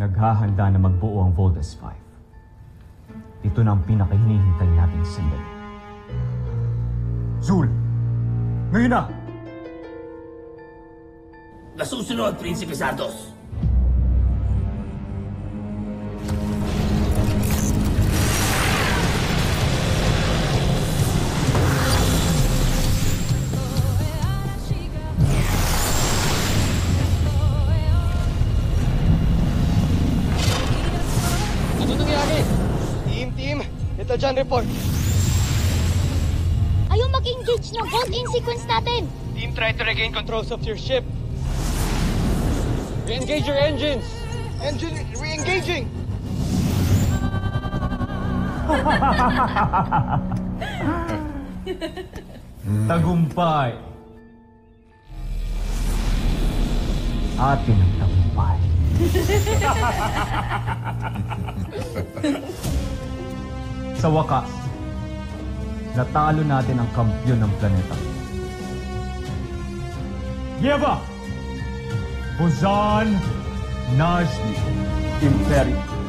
Naghahanda na magbuo ang Voltes 5. Ito na ang pinakahinihintay nating sandali. Zul! Ngayon na! Nasusunod, Prinsipe Santos. Ano nangyari? Team, ito dyan report. Ayaw mag-engage ng bolt-in sequence natin. Team, try to regain controls of your ship. Re-engage your engines. Engine re-engaging. Tagumpay! Atin ang tagumpay. Sa wakas, natalo natin ang kampyon ng planeta. Yeva! Buzan Najli Imperium.